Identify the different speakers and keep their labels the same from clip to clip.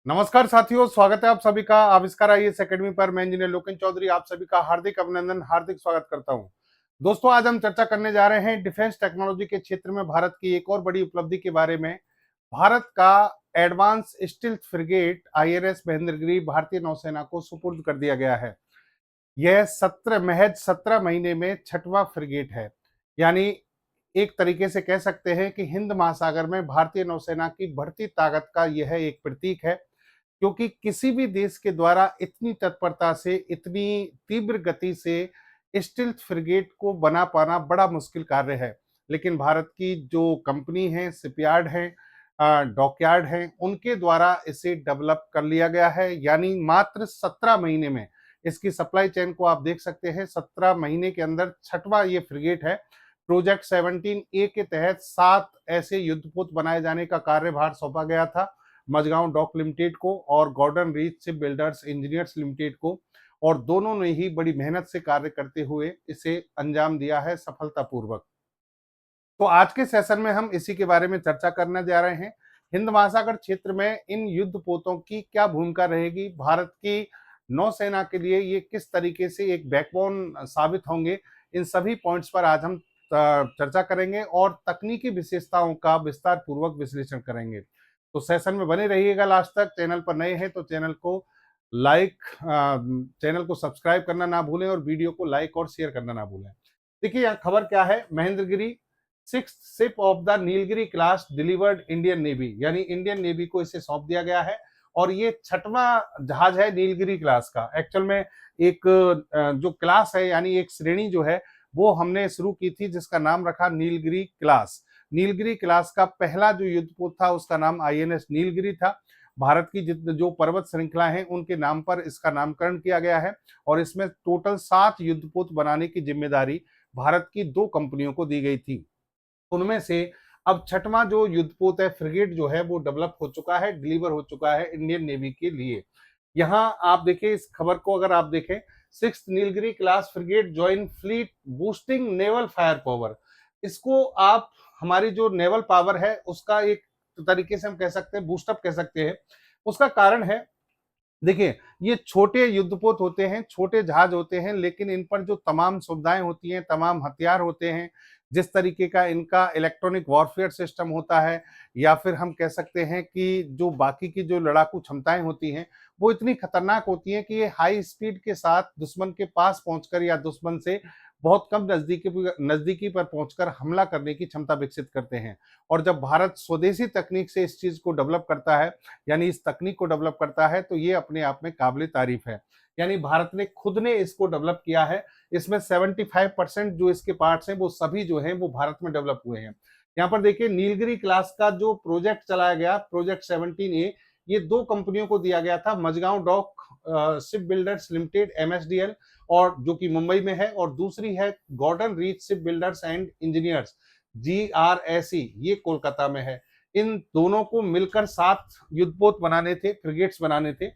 Speaker 1: नमस्कार साथियों, स्वागत है आप सभी का आविष्कार आईएएस एकेडमी पर। मैं इंजीनियर लोकेन चौधरी आप सभी का हार्दिक अभिनंदन, हार्दिक स्वागत करता हूं। दोस्तों, आज हम चर्चा करने जा रहे हैं डिफेंस टेक्नोलॉजी के क्षेत्र में भारत की एक और बड़ी उपलब्धि के बारे में। भारत का advance stealth frigate INS Mahendragiri भारतीय नौसेना को सुपुर्द कर दिया गया है। यह 17 महीने में छठवां फ्रिगेट है। यानी एक तरीके से कह सकते हैं कि हिंद महासागर में भारतीय नौसेना की बढ़ती ताकत का यह एक प्रतीक है, क्योंकि किसी भी देश के द्वारा इतनी तत्परता से, इतनी तीव्र गति से स्टील्थ फ्रिगेट को बना पाना बड़ा मुश्किल कार्य है। लेकिन भारत की जो कंपनी है, शिपयार्ड है, डॉकयार्ड है, उनके द्वारा इसे डेवलप कर लिया गया है। यानी मात्र 17 महीने में इसकी सप्लाई चेन को आप देख सकते हैं। 17 महीने के अंदर छठवां ये फ्रिगेट है। प्रोजेक्ट 17A के तहत 7 ऐसे युद्धपोत बनाए जाने का कार्यभार सौंपा गया था मझगांव डॉक लिमिटेड को और Garden Reach Ship Builders Engineers Limited को, और दोनों ने ही बड़ी मेहनत से कार्य करते हुए इसे अंजाम दिया है सफलतापूर्वक। तो आज के सेशन में हम इसी के बारे में चर्चा करने जा रहे हैं। हिंद महासागर क्षेत्र में इन युद्धपोतों की क्या भूमिका रहेगी, भारत की नौसेना के लिए ये किस तरीके से एक बैकबोन साबित होंगे, इन सभी पॉइंट्स पर आज हम चर्चा करेंगे और तकनीकी विशेषताओं का विस्तार पूर्वक विश्लेषण करेंगे। तो सेशन में बने रहिएगा लास्ट तक। चैनल पर नए हैं तो चैनल को सब्सक्राइब करना ना भूलें और वीडियो को लाइक और शेयर करना ना भूलें। देखिए यहाँ खबर क्या है। Mahendragiri sixth ship of the Nilgiri class delivered Indian navy, यानी इंडियन नेवी को इसे सौंप दिया गया है। और ये छठवां जहाज है नीलगिरी क्लास का। एक्चुअल में एक जो क्लास है, यानी एक श्रेणी जो है, वो हमने शुरू की थी जिसका नाम रखा नीलगिरी क्लास। नीलगिरी क्लास का पहला जो युद्धपोत था उसका नाम आईएनएस नीलगिरी था। भारत की जो पर्वत श्रृंखला है उनके नाम पर इसका नामकरण किया गया है। और इसमें टोटल 7 युद्धपोत बनाने की जिम्मेदारी भारत की 2 कंपनियों को दी गई थी। उनमें से अब छठवां जो युद्धपोत है, फ्रिगेट जो है, वो डेवलप हो चुका है, डिलीवर हो चुका है इंडियन नेवी के लिए। यहाँ आप देखिए इस खबर को, अगर आप देखें, sixth Nilgiri class frigate join fleet boosting naval fire power. इसको आप हमारी जो नेवल पावर है उसका एक तरीके से हम कह सकते हैं, बूस्टअप कह सकते हैं। उसका कारण है, देखिए, ये छोटे युद्धपोत होते हैं, छोटे जहाज होते हैं, लेकिन इन पर जो तमाम सुविधाएं होती हैं, तमाम हथियार होते हैं, जिस तरीके का इनका इलेक्ट्रॉनिक वॉरफेयर सिस्टम होता है, या फिर हम कह सकते हैं कि जो बाकी की जो लड़ाकू क्षमताएं होती हैं, वो इतनी खतरनाक होती हैं कि ये हाई स्पीड के साथ दुश्मन के पास पहुंचकर या दुश्मन से बहुत कम नजदीकी पर पहुंचकर हमला करने की क्षमता विकसित करते हैं। और जब भारत स्वदेशी तकनीक से इस चीज को डेवलप करता है, यानी इस तकनीक को डेवलप करता है, तो ये अपने आप में काबिल तारीफ है। यानी भारत ने खुद ने इसको डेवलप किया है। इसमें 75% जो इसके पार्ट्स हैं वो सभी जो हैं वो भारत में डेवलप हुए हैं। यहाँ पर देखिए नीलगिरी क्लास का जो प्रोजेक्ट चलाया गया, प्रोजेक्ट 17A, ये 2 कंपनियों को दिया गया था, Mazagon Dock Ship Builders Limited MSDL, और जो कि मुंबई में है, और दूसरी है Garden Reach Ship Builders and Engineers GRSE, ये कोलकाता में है। इन दोनों को मिलकर 7 युद्धपोत बनाने थे, फ्रिगेट्स बनाने थे।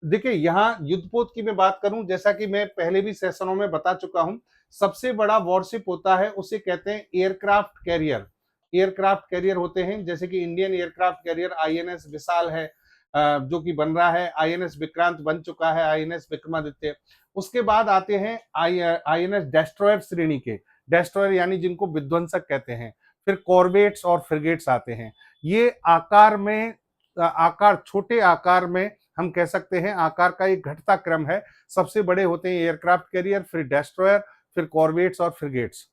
Speaker 1: देखिए यहाँ युद्धपोत की मैं बात करूं, जैसा कि मैं पहले भी सेशनों में बता चुका हूं, सबसे बड़ा वॉरशिप होता है उसे कहते हैं एयरक्राफ्ट कैरियर। एयरक्राफ्ट कैरियर होते हैं, जैसे कि इंडियन एयरक्राफ्ट कैरियर आईएनएस विशाल है, जो कि बन रहा है, आईएनएस विक्रांत बन चुका है, आईएनएस विक्रमादित्य। उसके बाद आते हैं आईएनएस डेस्ट्रॉयर श्रेणी के, डेस्ट्रॉयर यानी जिनको विध्वंसक कहते हैं। फिर कॉर्वेट्स और फ्रिगेट्स आते हैं। ये आकार छोटे आकार में हम कह सकते हैं, आकार का एक घटता क्रम है। सबसे बड़े होते हैं एयरक्राफ्ट कैरियर, फिर डेस्ट्रॉयर, फिर कॉर्वेट्स और फ्रिगेट्स।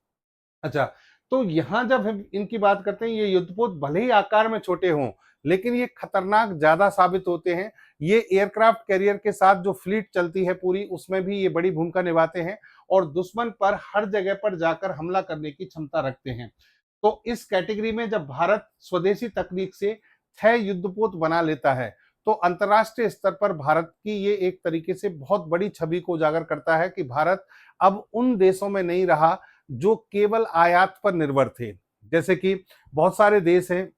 Speaker 1: अच्छा, तो यहां जब हम इनकी बात करते हैं, ये युद्धपोत भले ही आकार में छोटे हों, लेकिन ये खतरनाक ज्यादा साबित होते हैं। ये एयरक्राफ्ट कैरियर के साथ जो फ्लीट चलती है पूरी, उसमें भी ये बड़ी भूमिका निभाते हैं और दुश्मन पर हर जगह पर जाकर हमला करने की क्षमता रखते हैं। तो इस कैटेगरी में जब भारत स्वदेशी तकनीक से 6 युद्धपोत बना लेता है, तो अंतर्राष्ट्रीय स्तर पर भारत की ये एक तरीके से बहुत बड़ी छवि को उजागर करता है कि भारत अब उन देशों में नहीं रहा जो केवल आयात पर निर्भर थे। जैसे कि बहुत सारे देश हैं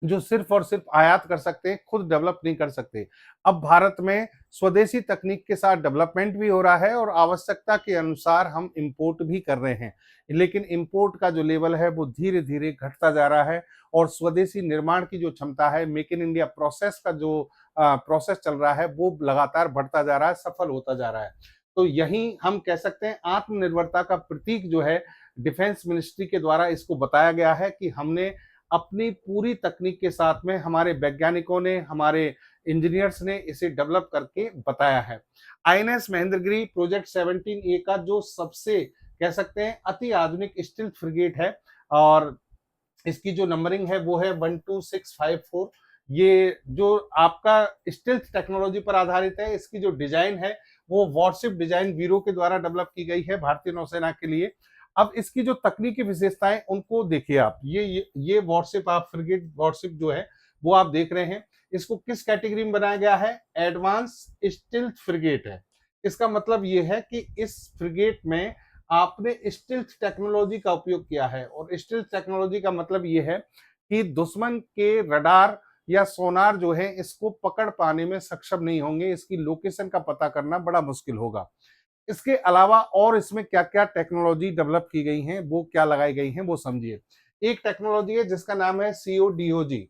Speaker 1: जो सिर्फ और सिर्फ आयात कर सकते हैं, खुद डेवलप नहीं कर सकते। अब भारत में स्वदेशी तकनीक के साथ डेवलपमेंट भी हो रहा है और आवश्यकता के अनुसार हम इंपोर्ट भी कर रहे हैं। लेकिन इंपोर्ट का जो लेवल है वो धीरे-धीरे घटता जा रहा है और स्वदेशी निर्माण की जो क्षमता है, मेक इन इंडिया प्रोसेस का जो प्रोसेस चल रहा है वो लगातार बढ़ता जा रहा है, सफल होता जा रहा है। तो यही हम कह सकते हैं आत्मनिर्भरता का प्रतीक जो है डिफेंस मिनिस्ट्री के द्वारा इसको बताया गया है कि हमने अपनी पूरी तकनीक के साथ में हमारे वैज्ञानिकों ने, हमारे इंजीनियर्स ने इसे डेवलप करके बताया है। आईएनएस महेंद्रगिरी प्रोजेक्ट 17A का जो सबसे कह सकते हैं अति आधुनिक स्टील्थ फ्रिगेट है और इसकी जो नंबरिंग है वो है 12654। ये जो आपका स्टील्थ टेक्नोलॉजी पर आधारित है। इसकी जो डिजाइन है वो वॉरशिप डिजाइन ब्यूरो के द्वारा डेवलप की गई है भारतीय नौसेना के लिए। अब इसकी जो तकनीकी विशेषताएं उनको देखिए आप, ये वॉरशिप आप फ्रिगेट वॉरशिप जो है वो आप देख रहे हैं। इसको किस कैटेगरी में बनाया गया है? एडवांस स्टील्थ फ्रिगेट है। इसका मतलब ये है कि इस फ्रिगेट में आपने स्टील्थ टेक्नोलॉजी का उपयोग किया है और स्टील्थ टेक्नोलॉजी का मतलब ये है कि दुश्मन के रडार या सोनार जो है इसको पकड़ पाने में सक्षम नहीं होंगे, इसकी लोकेशन का पता करना बड़ा मुश्किल होगा। इसके अलावा और इसमें क्या-क्या टेक्नोलॉजी डेवलप की गई हैं, वो क्या लगाई गई हैं, वो समझिए। एक टेक्नोलॉजी है जिसका नाम है सीओडीओजी,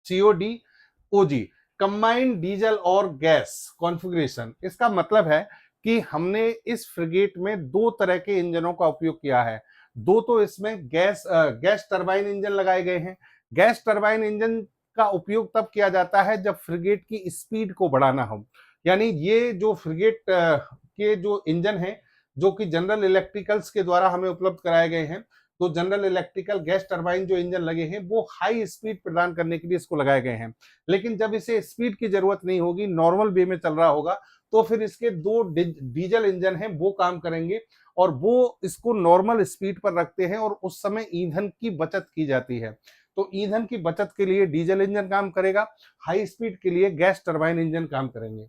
Speaker 1: सीओडीओजी, कंबाइंड डीजल और गैस कॉन्फ़िगरेशन। इसका मतलब है कि हमने इस फ्रिगेट में 2 तरह के इंजनों का उपयोग किया है। 2 तो इसमें गैस टरबाइन इंजन लगाए गए हैं। गैस टरबाइन इंजन का उपयोग तब किया जाता है जब फ्रिगेट की स्पीड को बढ़ाना हो। यानी ये जो फ्रिगेट के जो इंजन हैं, जो कि जनरल इलेक्ट्रिकल्स के द्वारा हमें उपलब्ध कराए गए हैं, तो जनरल इलेक्ट्रिकल गैस टरबाइन जो इंजन लगे हैं वो हाई स्पीड प्रदान करने के लिए इसको लगाए गए हैं। लेकिन जब इसे स्पीड की जरूरत नहीं होगी, नॉर्मल वे में चल रहा होगा, तो फिर इसके 2 डीजल इंजन हैं वो काम करेंगे और वो इसको नॉर्मल स्पीड पर रखते हैं और उस समय ईंधन की बचत की जाती है। तो ईंधन की बचत के लिए डीजल इंजन काम करेगा, हाई स्पीड के लिए गैस टरबाइन इंजन काम करेंगे।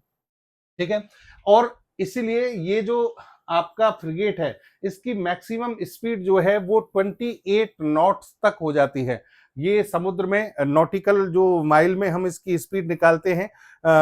Speaker 1: ठीक है। और इसीलिए ये जो आपका फ्रिगेट है, इसकी मैक्सिमम स्पीड जो है वो 28 नॉट्स तक हो जाती है। ये समुद्र में नॉटिकल जो माइल में हम इसकी स्पीड निकालते हैं,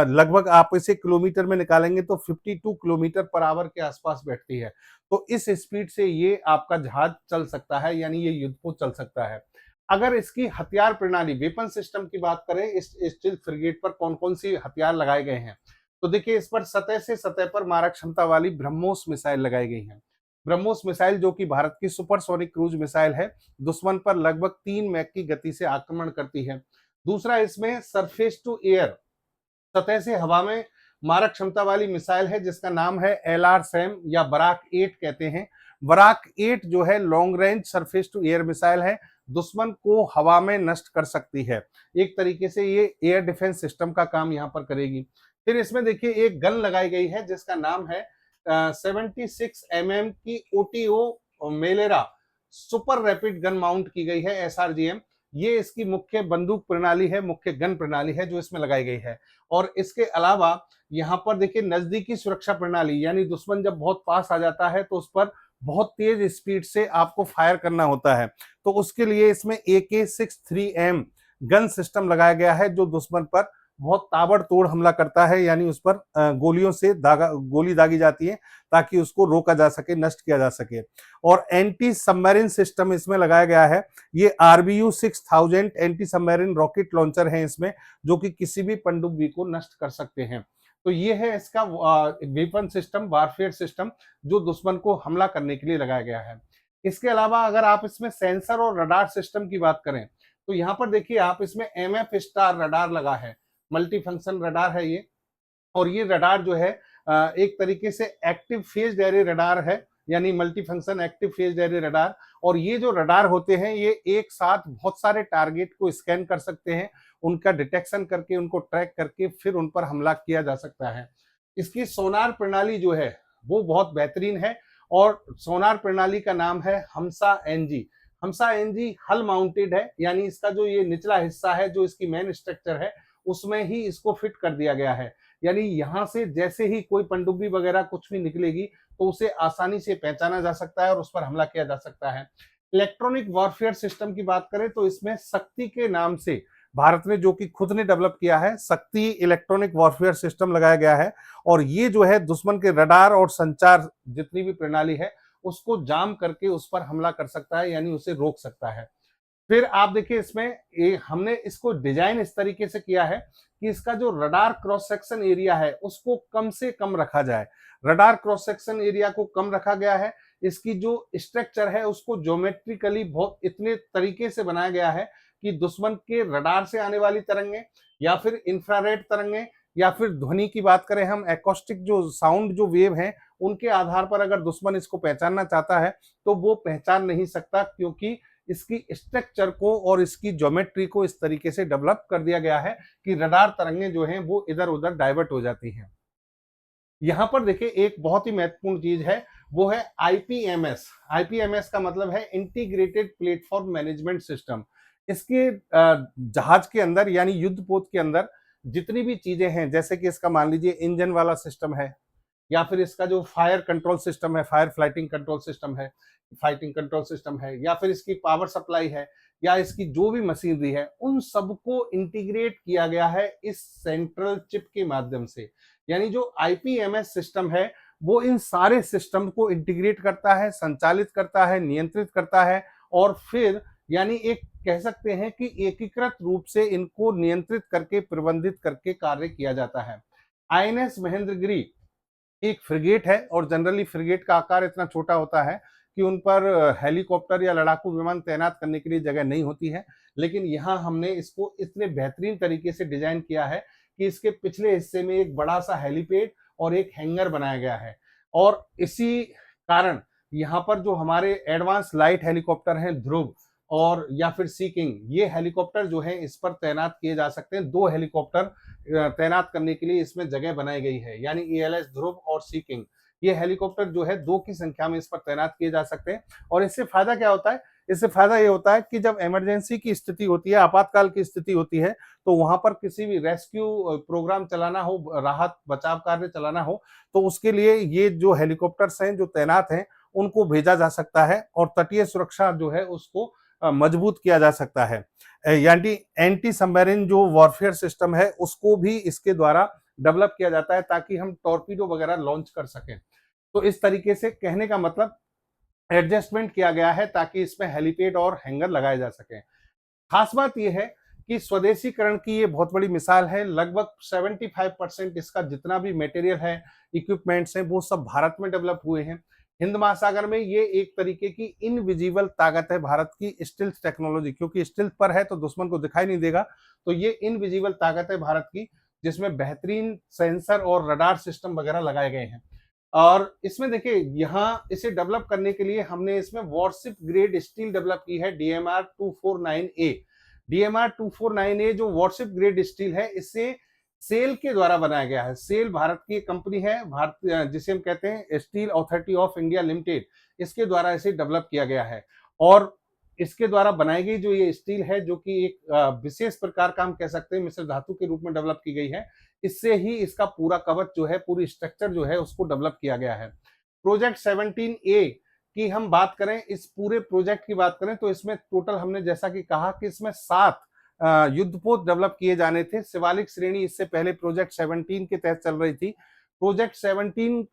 Speaker 1: लगभग आप इसे किलोमीटर में निकालेंगे तो 52 किलोमीटर पर आवर के आसपास बैठती है। तो इस स्पीड से ये आपका जहाज चल सकता है, यानी ये युद्धपोत चल सकता है। अगर इसकी हथियार प्रणाली वेपन सिस्टम की बात करें, इस स्टील्थ फ्रिगेट पर कौन-कौन सी हथियार लगाए गए हैं, तो देखिए इस पर सतह से सतह पर मारक क्षमता वाली ब्रह्मोस मिसाइल लगाई गई है। ब्रह्मोस मिसाइल जो कि भारत की सुपरसोनिक क्रूज मिसाइल है, दुश्मन पर लगभग 3 मैक की गति से आक्रमण करती है। दूसरा इसमें सरफेस टू एयर, सतह से हवा में मारक क्षमता वाली मिसाइल है जिसका नाम है एलआर सैम या बराक 8 कहते हैं। बराक 8 जो है long range surface to air missile है, दुश्मन को हवा में नष्ट कर सकती है। एक तरीके से ये एयर डिफेंस सिस्टम का काम यहाँ पर करेगी। फिर इसमें देखिए एक गन लगाई गई है जिसका नाम है 76 mm की ओटीओ मेलेरा सुपर रैपिड गन माउंट की गई है, एसआरजीएम। ये इसकी मुख्य बंदूक प्रणाली है, मुख्य गन प्रणाली है जो इसमें लगाई गई है। और इसके अलावा यहाँ पर देखिए नजदीकी सुरक्षा प्रणाली, यानी दुश्मन जब बहुत पास आ जाता है तो उस पर बहुत तेज स्पीड से आपको फायर करना होता है। तो उसके लिए इसमें AK-63M गन सिस्टम लगाया गया है जो दुश्मन पर बहुत ताबड़तोड़ हमला करता है, यानी उस पर गोलियों से गोली दागी जाती है ताकि उसको रोका जा सके, नष्ट किया जा सके। और एंटी सबमरीन सिस्टम इसमें लगाया गया है। ये RBU 6000 anti submarine rocket launcher है इसमें, जो कि किसी भी पनडुब्बी को नष्ट कर सकते हैं। तो ये है इसका वेपन सिस्टम, वारफेयर सिस्टम, जो दुश्मन को हमला करने के लिए लगाया गया है। इसके अलावा अगर आप इसमें सेंसर और रडार सिस्टम की बात करें, तो यहाँ पर देखिए आप इसमें MF स्टार रडार लगा है, मल्टी फंक्शन रडार है ये। और ये रडार जो है एक तरीके से एक्टिव फेज एरे रडार है, यानी multi function active phase array radar. और ये जो रडार होते हैं ये एक साथ बहुत सारे टारगेट को स्कैन कर सकते हैं, उनका डिटेक्शन करके, उनको ट्रैक करके फिर उन पर हमला किया जा सकता है। इसकी सोनार प्रणाली जो है वो बहुत बेहतरीन है और सोनार प्रणाली का नाम है हमसा एनजी। हमसा एनजी हल माउंटेड है, यानी इसका जो ये निचला हिस्सा है, जो इसकी मेन स्ट्रक्चर है, उसमें ही इसको फिट कर दिया गया है। यानी यहां से जैसे ही कोई पनडुब्बी वगैरह कुछ भी निकलेगी तो उसे आसानी से पहचाना जा सकता है और उस पर हमला किया जा सकता है। इलेक्ट्रॉनिक वॉरफेयर सिस्टम की बात करें तो इसमें शक्ति के नाम से भारत ने, जो कि खुद ने डेवलप किया है। शक्ति इलेक्ट्रॉनिक वॉरफेयर सिस्टम लगाया गया है और ये जो है दुश्मन के रडार और संचार जितनी भी प्रणाली है उसको जाम करके उस पर हमला कर सकता है, यानी उसे रोक सकता है। फिर आप देखिए इसमें हमने इसको डिजाइन इस तरीके से किया है कि इसका जो रडार क्रॉस सेक्शन एरिया है उसको कम से कम रखा जाए। रडार क्रॉस सेक्शन एरिया को कम रखा गया है। इसकी जो स्ट्रक्चर है उसको ज्योमेट्रिकली बहुत इतने तरीके से बनाया गया है कि दुश्मन के रडार से आने वाली तरंगे या फिर इंफ्रारेड तरंगे या फिर ध्वनि की बात करें हम, एकॉस्टिक जो साउंड जो वेव है उनके आधार पर अगर दुश्मन इसको पहचानना चाहता है तो वो पहचान नहीं सकता, क्योंकि इसकी स्ट्रक्चर को और इसकी ज्योमेट्री को इस तरीके से डेवलप कर दिया गया है कि रडार तरंगें जो हैं वो इधर उधर डाइवर्ट हो जाती हैं। यहां पर देखिए एक बहुत ही महत्वपूर्ण चीज है, वो है आईपीएमएस। आईपीएमएस का मतलब है इंटीग्रेटेड प्लेटफॉर्म मैनेजमेंट सिस्टम। इसके जहाज के अंदर यानी युद्धपोत के अंदर जितनी भी चीजें हैं, जैसे कि इसका मान लीजिए इंजन वाला सिस्टम है, या फिर इसका जो फायर कंट्रोल सिस्टम है, फायर फाइटिंग कंट्रोल सिस्टम है, फाइटिंग कंट्रोल सिस्टम है, या फिर इसकी पावर सप्लाई है, या इसकी जो भी मशीनरी है, उन सबको इंटीग्रेट किया गया है इस सेंट्रल चिप के माध्यम से। यानी जो आईपीएमएस सिस्टम है वो इन सारे सिस्टम को इंटीग्रेट करता है, संचालित करता है, नियंत्रित करता है और फिर यानी एक कह सकते हैं कि एकीकृत रूप से इनको नियंत्रित करके प्रबंधित करके कार्य किया जाता है। आईएनएस महेंद्रगिरी एक फ्रिगेट है और जनरली फ्रिगेट का आकार इतना छोटा होता है कि उन पर हेलीकॉप्टर या लड़ाकू विमान तैनात करने के लिए जगह नहीं होती है, लेकिन यहाँ हमने इसको इतने बेहतरीन तरीके से डिजाइन किया है कि इसके पिछले हिस्से में एक बड़ा सा हेलीपैड और एक हैंगर बनाया गया है। और इसी कारण यहाँ पर जो हमारे एडवांस लाइट हेलीकॉप्टर हैं ध्रुव और या फिर सी किंग, ये हेलीकॉप्टर जो है इस पर तैनात किए जा सकते हैं। 2 हेलीकॉप्टर तैनात करने के लिए इसमें जगह बनाई गई है, यानी एएलएस ध्रुव और सी किंग। ये हेलीकॉप्टर जो है 2 की संख्या में इस पर तैनात किए जा सकते हैं। और इससे फायदा क्या होता है? इससे फायदा ये होता है कि जब इमरजेंसी की स्थिति होती है, आपातकाल की स्थिति होती है, तो वहां पर किसी भी रेस्क्यू प्रोग्राम चलाना हो, राहत बचाव कार्य चलाना हो, तो उसके लिए ये जो हेलीकॉप्टर्स हैं जो तैनात हैं उनको भेजा जा सकता है और तटीय सुरक्षा जो है उसको मजबूत किया जा सकता है। यानी एंटी सबमरीन जो वॉरफेयर सिस्टम है उसको भी इसके द्वारा डेवलप किया जाता है ताकि हम टॉर्पीडो वगैरह लॉन्च कर सकें। तो इस तरीके से कहने का मतलब एडजस्टमेंट किया गया है ताकि इसमें हेलीपैड और हैंगर लगाए जा सकें। खास बात यह है कि स्वदेशीकरण की ये बहुत बड़ी मिसाल है। लगभग 75% इसका जितना भी मटेरियल है, इक्विपमेंट्स हैं, वो सब भारत में डेवलप हुए हैं। हिंद महासागर में ये एक तरीके की इनविजिबल ताकत है भारत की स्टिल्थ टेक्नोलॉजी, क्योंकि स्टिल्थ पर है तो दुश्मन को दिखाई नहीं देगा। तो ये इनविजिबल ताकत है भारत की, जिसमें बेहतरीन सेंसर और रडार सिस्टम वगैरह लगाए गए हैं। और इसमें देखिए यहाँ इसे डेवलप करने के लिए हमने इसमें वॉरशिप ग्रेड स्टील डेवलप की है, डीएमआर 249A। डीएमआर 249A जो वॉरशिप ग्रेड स्टील है, इसे सेल के द्वारा बनाया गया है। सेल भारत की कंपनी है, भारत जिसे हम कहते हैं steel authority of India limited, इसके द्वारा इसे डेवलप किया गया है। और इसके द्वारा बनाई गई जो ये स्टील है, जो कि एक विशेष प्रकार का हम कह सकते हैं मिश्र धातु के रूप में डेवलप की गई है, इससे ही इसका पूरा कवच जो है, पूरी स्ट्रक्चर जो है उसको डेवलप किया गया है। प्रोजेक्ट 17A की हम बात करें, इस पूरे प्रोजेक्ट की बात करें तो इसमें टोटल हमने जैसा कि कहा कि इसमें 7 युद्धपोत डेवलप किए जाने थे। शिवालिक श्रेणी इससे पहले प्रोजेक्ट 17 के तहत चल रही थी। प्रोजेक्ट 17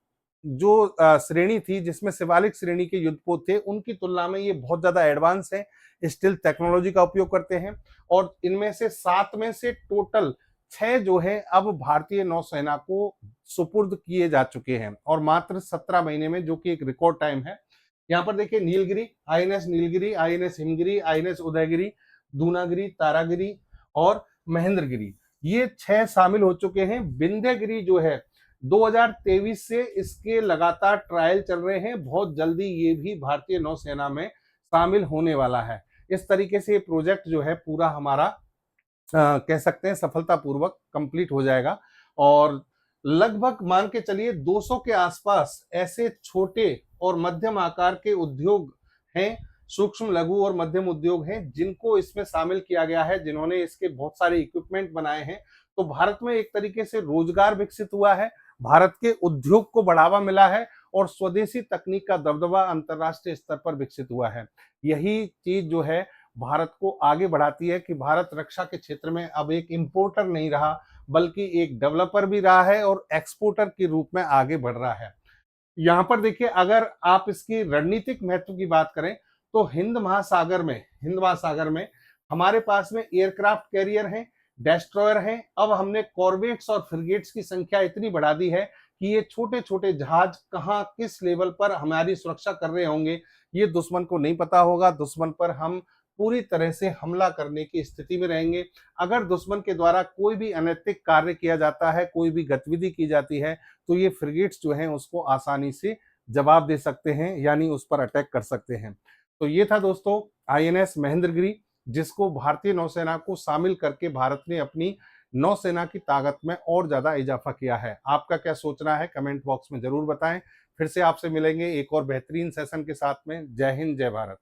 Speaker 1: जो श्रेणी थी जिसमें शिवालिक श्रेणी के युद्धपोत थे, उनकी तुलना में ये बहुत ज्यादा एडवांस है, स्टील टेक्नोलॉजी का उपयोग करते हैं। और इनमें से 7 में से टोटल 6 जो है अब भारतीय नौसेना को सुपुर्द किए जा चुके हैं और मात्र 17 महीने में, जो कि एक रिकॉर्ड टाइम है। यहाँ पर देखिए Nilgiri, INS Nilgiri, INS Himgiri, INS Udaygiri, Dunagiri, Taragiri और महेंद्रगिरी, ये 6 शामिल हो चुके हैं। विंध्यगिरी जो है 2023 से इसके लगातार ट्रायल चल रहे हैं, बहुत जल्दी ये भी भारतीय नौसेना में शामिल होने वाला है। इस तरीके से ये प्रोजेक्ट जो है पूरा हमारा कह सकते हैं सफलतापूर्वक कंप्लीट हो जाएगा। और लगभग मान के चलिए 200 के आसपास ऐसे छोटे और मध्यम आकार के उद्योग हैं, सूक्ष्म लघु और मध्यम उद्योग हैं, जिनको इसमें शामिल किया गया है, जिन्होंने इसके बहुत सारे इक्विपमेंट बनाए हैं। तो भारत में एक तरीके से रोजगार विकसित हुआ है, भारत के उद्योग को बढ़ावा मिला है और स्वदेशी तकनीक का दबदबा अंतरराष्ट्रीय स्तर पर विकसित हुआ है। यही चीज जो है भारत को आगे बढ़ाती है कि भारत रक्षा के क्षेत्र में अब एक इंपोर्टर नहीं रहा, बल्कि एक डेवलपर भी रहा है और एक्सपोर्टर के रूप में आगे बढ़ रहा है। यहाँ पर देखिए, अगर आप इसकी रणनीतिक महत्व की बात करें तो हिंद महासागर में हमारे पास में एयरक्राफ्ट कैरियर हैं, डेस्ट्रॉयर हैं। अब हमने कॉर्वेट्स और फ्रिगेट्स की संख्या इतनी बढ़ा दी है कि ये छोटे छोटे जहाज कहाँ किस लेवल पर हमारी सुरक्षा कर रहे होंगे ये दुश्मन को नहीं पता होगा। दुश्मन पर हम पूरी तरह से हमला करने की स्थिति में रहेंगे। अगर दुश्मन के द्वारा कोई भी अनैतिक कार्य किया जाता है, कोई भी गतिविधि की जाती है, तो ये फ्रिगेट्स जो हैं उसको आसानी से जवाब दे सकते हैं, यानी उस पर अटैक कर सकते हैं। तो ये था दोस्तों आईएनएस महेंद्रगिरी, जिसको भारतीय नौसेना को शामिल करके भारत ने अपनी नौसेना की ताकत में और ज्यादा इजाफा किया है। आपका क्या सोचना है कमेंट बॉक्स में जरूर बताएं। फिर से आपसे मिलेंगे एक और बेहतरीन सेशन के साथ में। जय हिंद, जय भारत।